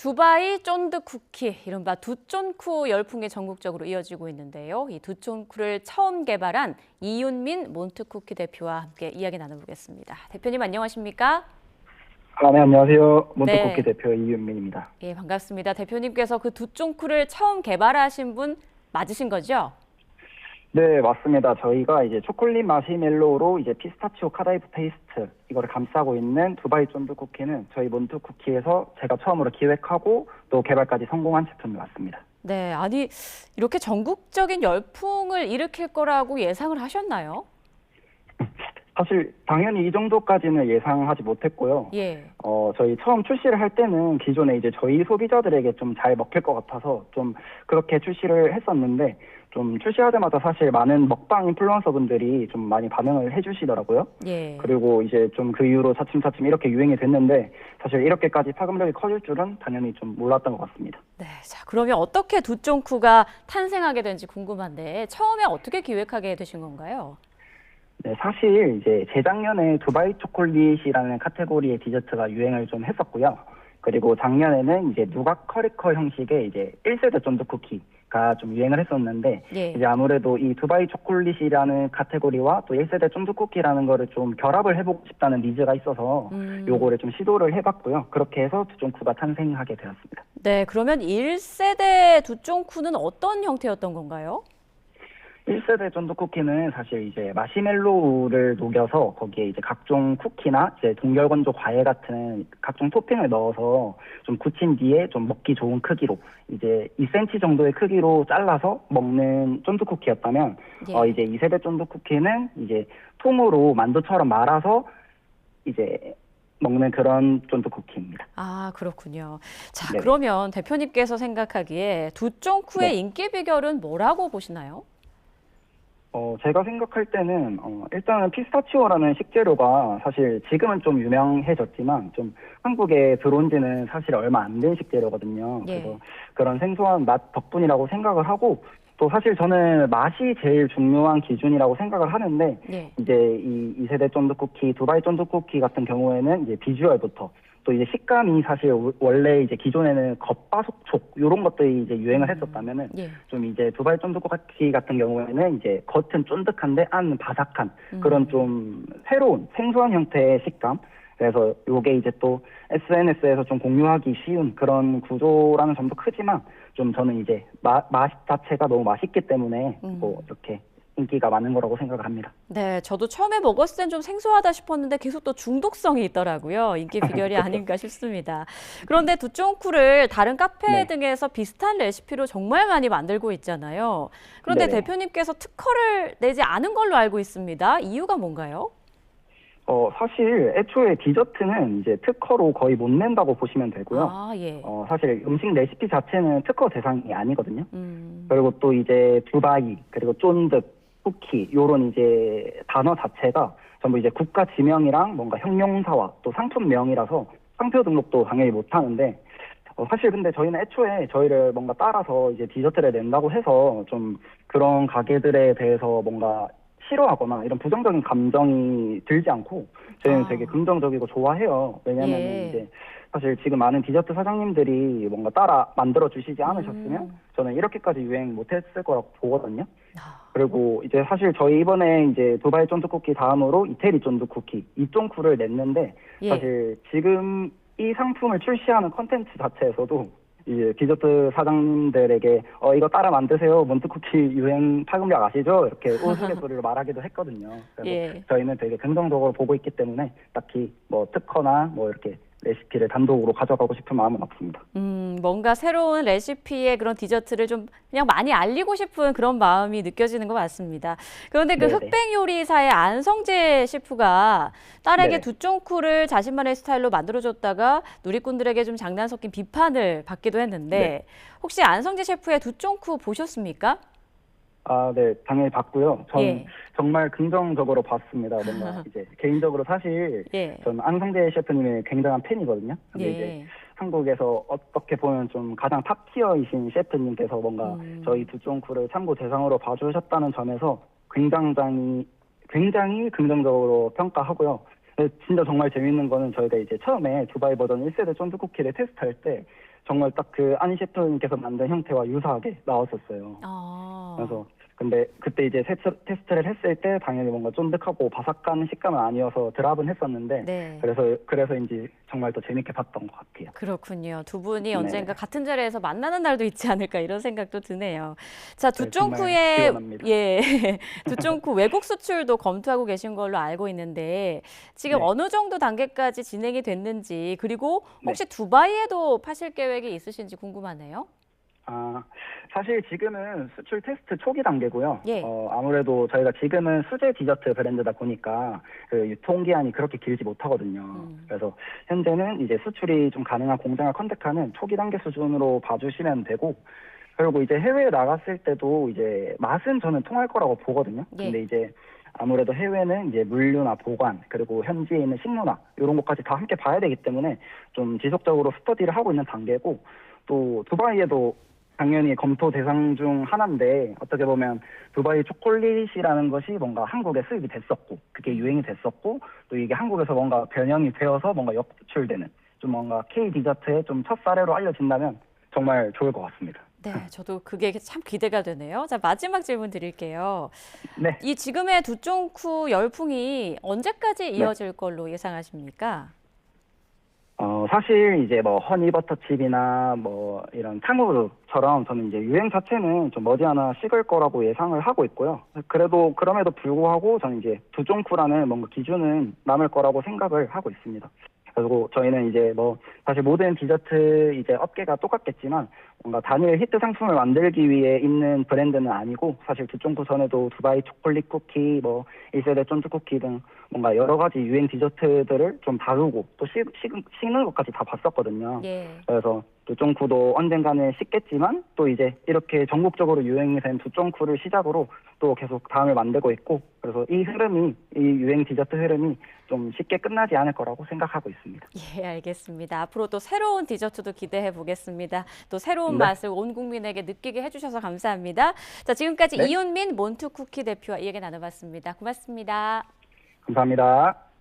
두바이 쫀득 쿠키, 이른바 두쫀쿠 열풍이 전국적으로 이어지고 있는데요. 이 두쫀쿠를 처음 개발한 이윤민 몬트쿠키 대표와 함께 이야기 나눠보겠습니다. 대표님 안녕하십니까? 네, 안녕하세요. 몬트쿠키 네. 대표 이윤민입니다. 예, 반갑습니다. 대표님께서 그 두쫀쿠를 처음 개발하신 분 맞으신 거죠? 네, 맞습니다. 저희가 이제 초콜릿 마시멜로우로 이제 피스타치오 카다이브 페이스트 이거를 감싸고 있는 두바이 쫀득 쿠키는 저희 몬트쿠키에서 제가 처음으로 기획하고 또 개발까지 성공한 제품이 맞습니다. 네, 아니 이렇게 전국적인 열풍을 일으킬 거라고 예상을 하셨나요? 사실 당연히 이 정도까지는 예상하지 못했고요. 예. 저희 처음 출시를 할 때는 기존에 이제 저희 소비자들에게 좀 잘 먹힐 것 같아서 좀 그렇게 출시를 했었는데 좀 출시하자마자 사실 많은 먹방 인플루언서 분들이 좀 많이 반응을 해주시더라고요. 예. 그리고 이제 좀 그 이후로 차츰차츰 이렇게 유행이 됐는데 사실 이렇게까지 파급력이 커질 줄은 당연히 좀 몰랐던 것 같습니다. 네, 자 그러면 어떻게 두쫀쿠가 탄생하게 된지 궁금한데 처음에 어떻게 기획하게 되신 건가요? 네, 사실 이제 재작년에 두바이 초콜릿이라는 카테고리의 디저트가 유행을 좀 했었고요. 그리고 작년에는 이제 누각 커리커 형식의 이제 1세대 쫀득 쿠키가 좀 유행을 했었는데 예. 이제 아무래도 이 두바이 초콜릿이라는 카테고리와 또 1세대 쫀득 쿠키라는 거를 좀 결합을 해보고 싶다는 니즈가 있어서 요거를 좀 시도를 해봤고요. 그렇게 해서 두쫀쿠가 탄생하게 되었습니다. 네, 그러면 1세대 두쫀쿠는 어떤 형태였던 건가요? 1세대 쫀득 쿠키는 사실 이제 마시멜로우를 녹여서 거기에 이제 각종 쿠키나 이제 동결건조 과일 같은 각종 토핑을 넣어서 좀 굳힌 뒤에 좀 먹기 좋은 크기로 이제 2cm 정도의 크기로 잘라서 먹는 쫀득 쿠키였다면 예. 이제 2세대 쫀득 쿠키는 이제 통으로 만두처럼 말아서 이제 먹는 그런 쫀득 쿠키입니다. 아, 그렇군요. 자, 네. 그러면 대표님께서 생각하기에 두쫀쿠의 네. 인기 비결은 뭐라고 보시나요? 제가 생각할 때는, 일단은 피스타치오라는 식재료가 사실 지금은 좀 유명해졌지만, 좀 한국에 들어온 지는 사실 얼마 안 된 식재료거든요. 예. 그래서 그런 생소한 맛 덕분이라고 생각을 하고, 또 사실 저는 맛이 제일 중요한 기준이라고 생각을 하는데, 예. 이제 이 2세대 쫀득 쿠키, 두바이 쫀득 쿠키 같은 경우에는 이제 비주얼부터, 또 이제 식감이 사실 원래 이제 기존에는 겉바속촉 이런 것들이 이제 유행을 했었다면은 예. 좀 이제 두바이 쫀득 쿠키 같은 경우에는 이제 겉은 쫀득한데 안은 바삭한 그런 좀 새로운 생소한 형태의 식감. 그래서 요게 이제 또 SNS에서 좀 공유하기 쉬운 그런 구조라는 점도 크지만 좀 저는 이제 맛 자체가 너무 맛있기 때문에 뭐 이렇게 인기가 많은 거라고 생각을 합니다. 네, 저도 처음에 먹었을 땐 좀 생소하다 싶었는데 계속 또 중독성이 있더라고요. 인기 비결이 아닌가 싶습니다. 그런데 두쫀쿠를 다른 카페 네. 등에서 비슷한 레시피로 정말 많이 만들고 있잖아요. 그런데 네네. 대표님께서 특허를 내지 않은 걸로 알고 있습니다. 이유가 뭔가요? 사실 애초에 디저트는 이제 특허로 거의 못 낸다고 보시면 되고요. 아, 예. 사실 음식 레시피 자체는 특허 대상이 아니거든요. 음. 그리고 또 이제 두바이, 그리고 쫀득, 쿠키, 요런 이제 단어 자체가 전부 이제 국가 지명이랑 뭔가 형용사와 또 상품명이라서 상표 등록도 당연히 못 하는데, 사실 근데 저희는 애초에 저희를 뭔가 따라서 이제 디저트를 낸다고 해서 좀 그런 가게들에 대해서 뭔가 싫어하거나 이런 부정적인 감정이 들지 않고 저희는 되게 긍정적이고 좋아해요. 왜냐면은 예. 이제 사실 지금 많은 디저트 사장님들이 뭔가 따라 만들어 주시지 않으셨으면 저는 이렇게까지 유행 못했을 거라고 보거든요. 그리고 이제 사실 저희 이번에 이제 두바이 쫀득 쿠키 다음으로 이태리 쫀득 쿠키, 이쫀쿠를 냈는데 예. 사실 지금 이 상품을 출시하는 컨텐츠 자체에서도 이제 디저트 사장님들에게 이거 따라 만드세요. 몬트쿠키 유행 파급력 아시죠? 이렇게 우스갯소리로 말하기도 했거든요. 그래서 예. 저희는 되게 긍정적으로 보고 있기 때문에 딱히 뭐 특허나 뭐 이렇게 레시피를 단독으로 가져가고 싶은 마음은 없습니다. 뭔가 새로운 레시피의 그런 디저트를 좀 그냥 많이 알리고 싶은 그런 마음이 느껴지는 것 같습니다. 그런데 그 네네. 흑백 요리사의 안성재 셰프가 딸에게 네네. 두쫀쿠를 자신만의 스타일로 만들어줬다가 누리꾼들에게 좀 장난 섞인 비판을 받기도 했는데 네. 혹시 안성재 셰프의 두쫀쿠 보셨습니까? 네, 당연히 봤고요. 전 예. 정말 긍정적으로 봤습니다. 뭔가 이제 개인적으로 사실 예. 전 안성재 셰프님의 굉장한 팬이거든요. 근데 이제 예. 한국에서 어떻게 보면 좀 가장 탑티어이신 셰프님께서 뭔가 저희 두쫑쿠를 참고 대상으로 봐주셨다는 점에서 굉장히 긍정적으로 평가하고요. 진짜 정말 재밌는 거는 저희가 이제 처음에 두바이 버전 1세대 쫀득 쿠키를 테스트할 때 정말 딱 그 안 셰프님께서 만든 형태와 유사하게 나왔었어요. 아, 그래서 근데 그때 이제 테스트를 했을 때 당연히 뭔가 쫀득하고 바삭한 식감은 아니어서 드랍은 했었는데 네. 그래서인지 정말 더 재밌게 봤던 것 같아요. 그렇군요. 두 분이 네, 언젠가 같은 자리에서 만나는 날도 있지 않을까 이런 생각도 드네요. 자, 네, 정말 두쫑쿠의 기원합니다. 예, 두쫑쿠 외국 수출도 검토하고 계신 걸로 알고 있는데 지금 네, 어느 정도 단계까지 진행이 됐는지 그리고 네. 혹시 두바이에도 파실 계획이 있으신지 궁금하네요. 아, 사실 지금은 수출 테스트 초기 단계고요. 예. 아무래도 저희가 지금은 수제 디저트 브랜드다 보니까 그 유통기한이 그렇게 길지 못하거든요. 그래서 현재는 이제 수출이 좀 가능한 공장을 컨택하는 초기 단계 수준으로 봐주시면 되고, 그리고 이제 해외에 나갔을 때도 이제 맛은 저는 통할 거라고 보거든요. 예. 근데 이제 아무래도 해외는 이제 물류나 보관, 그리고 현지에 있는 식문화, 이런 것까지 다 함께 봐야 되기 때문에 좀 지속적으로 스터디를 하고 있는 단계고, 또 두바이에도 당연히 검토 대상 중 하나인데 어떻게 보면 두바이 초콜릿이라는 것이 뭔가 한국에 수입이 됐었고 그게 유행이 됐었고 또 이게 한국에서 뭔가 변형이 되어서 뭔가 역수출되는 좀 뭔가 K 디저트의 좀 첫 사례로 알려진다면 정말 좋을 것 같습니다. 네, 저도 그게 참 기대가 되네요. 자, 마지막 질문 드릴게요. 네. 이 지금의 두쫑쿠 열풍이 언제까지 네. 이어질 걸로 예상하십니까? 사실 이제 뭐 허니버터칩이나 뭐 이런 탕후루처럼 저는 이제 유행 자체는 좀 머지않아 식을 거라고 예상을 하고 있고요. 그래도 그럼에도 불구하고 저는 이제 두종쿠라는 뭔가 기준은 남을 거라고 생각을 하고 있습니다. 그리고 저희는 이제 뭐 사실 모든 디저트 이제 업계가 똑같겠지만 뭔가 단일 히트 상품을 만들기 위해 있는 브랜드는 아니고 사실 두종쿠 전에도 두바이 초콜릿 쿠키, 뭐 1세대 쫀득 쿠키 등 뭔가 여러 가지 유행 디저트들을 좀 다루고 또 식는 것까지 다 봤었거든요. 예. 그래서 두쫑쿠도 언젠가는 식겠지만 또 이제 이렇게 전국적으로 유행이 된 두쫑쿠를 시작으로 또 계속 다음을 만들고 있고 그래서 이 유행 디저트 흐름이 좀 쉽게 끝나지 않을 거라고 생각하고 있습니다. 예, 알겠습니다. 앞으로 또 새로운 디저트도 기대해 보겠습니다. 또 새로운 네. 맛을 온 국민에게 느끼게 해주셔서 감사합니다. 자, 지금까지 네. 이윤민 몬투쿠키 대표와 이야기 나눠봤습니다. 고맙습니다. 감사합니다.